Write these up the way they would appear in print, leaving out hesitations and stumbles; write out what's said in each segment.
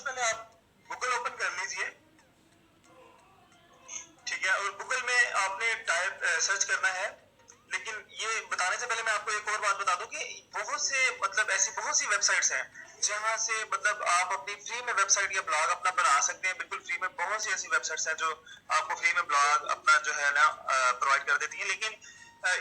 पहले आप Google open कर लीजिए, ठीक है। और गूगल में आपने टाइप सर्च करना है। लेकिन ये बताने से पहले मैं आपको एक और बात बता दूं कि बहुत से मतलब ऐसी बहुत सी वेबसाइट्स हैं जहां से मतलब आप अपनी फ्री में वेबसाइट या ब्लॉग अपना बना सकते हैं, बिल्कुल फ्री में। बहुत सी ऐसी वेबसाइट्स हैं जो आपको फ्री में ब्लॉग अपना जो है ना प्रोवाइड कर देती है। लेकिन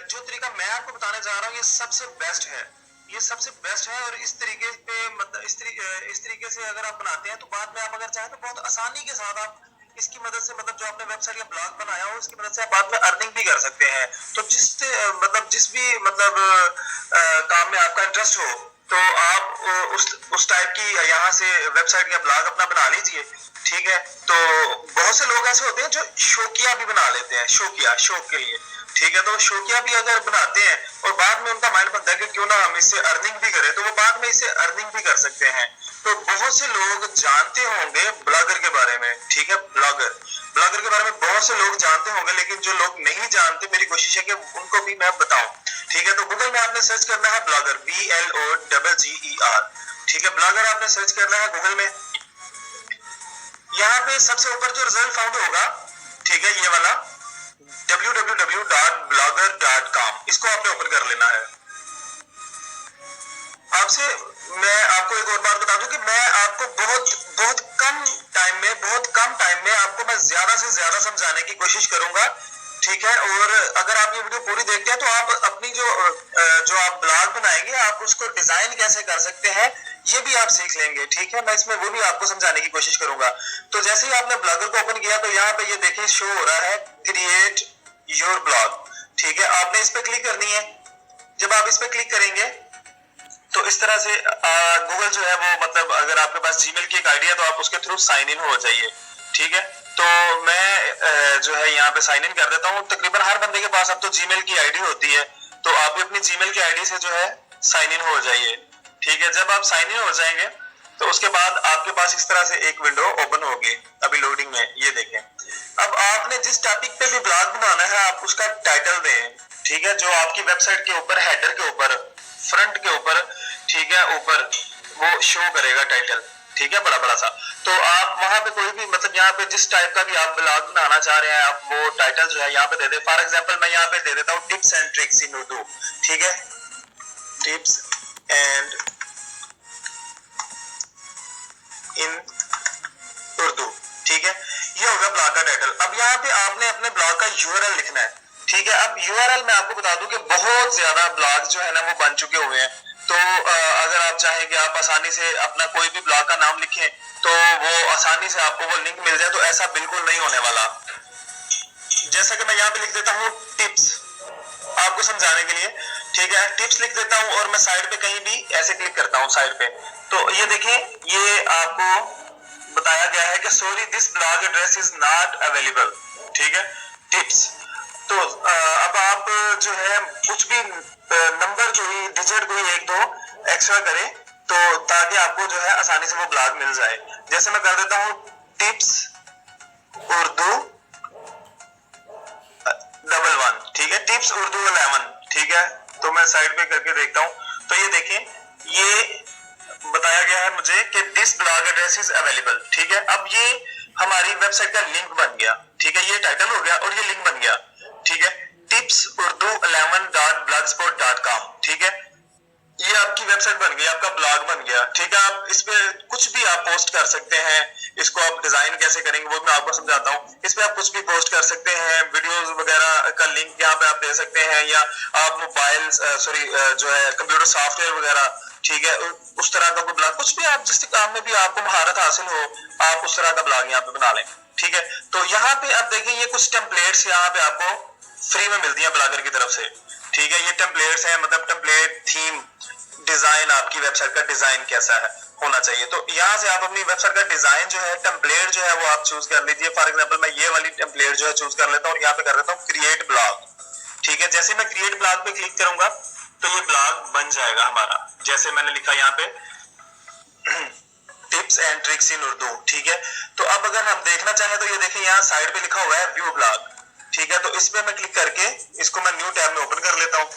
जो तरीका मैं आपको बताने जा रहा हूँ ये सबसे बेस्ट है, ये सबसे बेस्ट है। और इस तरीके पे मतलब इस तरीके से अगर आप बनाते हैं तो बाद में आप अगर चाहें तो बहुत आसानी के साथ आप इसकी मदद से मतलब जो आपने वेबसाइट या ब्लॉग बनाया हो उसकी मदद से आप बाद में अर्निंग भी कर सकते हैं। तो जिस भी मतलब काम में आपका इंटरेस्ट हो तो आप उस टाइप की यहाँ से वेबसाइट या ब्लॉग अपना बना लीजिए, ठीक है। तो बहुत से लोग ऐसे होते हैं जो शौकिया भी बना लेते हैं, शौकिया शौक के लिए, ठीक है। तो शौकिया भी अगर बनाते हैं और बाद में उनका माइंड बनता है कि क्यों ना हम इससे अर्निंग भी करें, तो वो बाद में इससे अर्निंग भी कर सकते हैं। तो बहुत से लोग जानते होंगे ब्लॉगर के बारे में, ठीक है। ब्लॉगर ब्लॉगर के बारे में बहुत से लोग जानते होंगे, लेकिन जो लोग नहीं जानते मेरी कोशिश है कि उनको भी मैं बताऊं, ठीक है। तो गूगल में आपने सर्च करना है ब्लॉगर, BLOGGER, ठीक है। ब्लॉगर आपने सर्च करना है गूगल में। यहाँ पे सबसे ऊपर जो रिजल्ट फाउंड होगा, ठीक है, ये वाला www.blogger.com, इसको आपने ओपन कर लेना है। आपसे मैं आपको एक और बात बता दूं कि मैं आपको बहुत कम टाइम में आपको मैं ज्यादा से ज्यादा समझाने की कोशिश करूंगा, ठीक है। और अगर आप ये वीडियो पूरी देखते हैं तो आप अपनी जो आप ब्लॉग बनाएंगे आप उसको डिजाइन कैसे कर सकते हैं ये भी आप सीख लेंगे, ठीक है। मैं इसमें वो भी आपको समझाने की कोशिश करूंगा। तो जैसे ही आपने ब्लॉगर को ओपन किया तो यहाँ पे ये देखिए शो हो रहा है क्रिएट योर ब्लॉग, ठीक है। आपने इस पे क्लिक करनी है। जब आप इस पे क्लिक करेंगे तो इस तरह से गूगल जो है वो मतलब अगर आपके पास जीमेल की एक आईडी है तो आप उसके थ्रू साइन इन हो जाइए, ठीक है। तो मैं जो है यहाँ पे साइन इन कर देता हूँ। तकरीबन हर बंदे के पास अब तो जीमेल की आईडी होती है, तो आप भी अपनी जीमेल की आईडी से जो है साइन इन हो जाइए, ठीक है। जब आप साइन इन हो जाएंगे तो उसके बाद आपके पास इस तरह से एक विंडो ओपन होगी, अभी लोडिंग में, ये देखें। अब आपने जिस टॉपिक पे भी ब्लॉग बनाना है आप उसका टाइटल दें, ठीक है। जो आपकी वेबसाइट के ऊपर हेडर के ऊपर फ्रंट के ऊपर, ठीक है, ऊपर वो शो करेगा टाइटल, ठीक है, बड़ा बड़ा सा। तो आप वहां पे कोई भी मतलब यहाँ पे जिस टाइप का भी आप ब्लॉग बनाना चाह रहे हैं आप वो टाइटल जो है यहाँ पे दे दे। फॉर एग्जांपल मैं यहाँ पे दे देता हूँ टिप्स एंड ट्रिक्स इन उर्दू, ठीक है, टिप्स एंड इन उर्दू, ठीक है। ये होगा ब्लॉग का टाइटल। अब यहाँ पे आपने अपने ब्लॉग का यूआरएल लिखना है, ठीक है। अब यूआरएल मैं आपको बता दूं कि बहुत ज्यादा ब्लॉग जो है ना वो बन चुके हुए हैं। तो अगर आप चाहें कि आप आसानी से अपना कोई भी ब्लॉग का नाम लिखें तो वो आसानी से आपको वो लिंक मिल जाए, तो ऐसा बिल्कुल नहीं होने वाला। जैसा कि मैं यहाँ पे लिख देता हूँ टिप्स आपको समझाने के लिए, ठीक है, टिप्स लिख देता हूँ और मैं साइड पे कहीं भी ऐसे क्लिक करता हूँ साइड पे। तो ये देखें, ये आपको बताया गया है कि sorry this blog address is not available, ठीक है, टिप्स। तो अब आप जो है कुछ भी नंबर जो है डिजिट कोई एक दो एक्स्ट्रा करें तो ताकि आपको जो है आसानी से वो ब्लॉग मिल जाए। जैसे मैं कर देता हूँ टिप्स उर्दू 11, ठीक है, टिप्स उर्दू 11, ठीक है। तो मैं साइड पे करके देखता हूँ तो ये देखें, ये बताया गया है मुझे कि this blog address is available, ठीक है। अब ये हमारी वेबसाइट का लिंक बन गया, ठीक है, ये टाइटल हो गया और ये लिंक बन गया, ठीक है, टिप्स उर्दू 11.blogspot.com, ठीक है। ये आपकी वेबसाइट बन गई, आपका ब्लॉग बन गया, ठीक है। आप इस पे कुछ भी आप पोस्ट कर सकते हैं। इसको आप डिजाइन कैसे करेंगे वो मैं आपको समझाता हूँ। इस पे आप कुछ भी पोस्ट कर सकते हैं, वीडियोस वगैरह का लिंक यहाँ पे आप दे सकते हैं, या आप मोबाइल जो है कंप्यूटर सॉफ्टवेयर वगैरह, ठीक है, उस तरह का कोई ब्लॉग, कुछ भी आप जिस काम में भी आपको महारत हासिल हो आप उस तरह का ब्लॉग यहाँ पे बना लें, ठीक है। तो यहाँ पे आप देखिए ये कुछ टेम्पलेट्स यहाँ पे आपको फ्री में मिलती है ब्लॉगर की तरफ से, ठीक है। ये टेम्पलेट्स हैं, मतलब टेम्पलेट थीम डिजाइन, आपकी वेबसाइट का डिजाइन कैसा है होना चाहिए। तो यहाँ से आप अपनी वेबसाइट का डिजाइन जो है टेम्पलेट जो है वो आप चूज कर लीजिए। फॉर एग्जांपल मैं ये वाली टेम्पलेट जो है चूज कर लेता हूँ, यहाँ पे कर देता हूँ क्रिएट ब्लॉग, ठीक है। जैसे मैं क्रिएट ब्लॉग पे क्लिक करूंगा तो ये ब्लॉग बन जाएगा हमारा, जैसे मैंने लिखा यहाँ पे टिप्स एंड ट्रिक्स इन उर्दू, ठीक है। तो अब अगर हम देखना चाहें तो ये देखिए यहाँ साइड पे लिखा हुआ है व्यू ब्लॉग, ठीक है। तो इस पे मैं क्लिक करके इसको मैं न्यू टैब में ओपन कर लेता हूँ।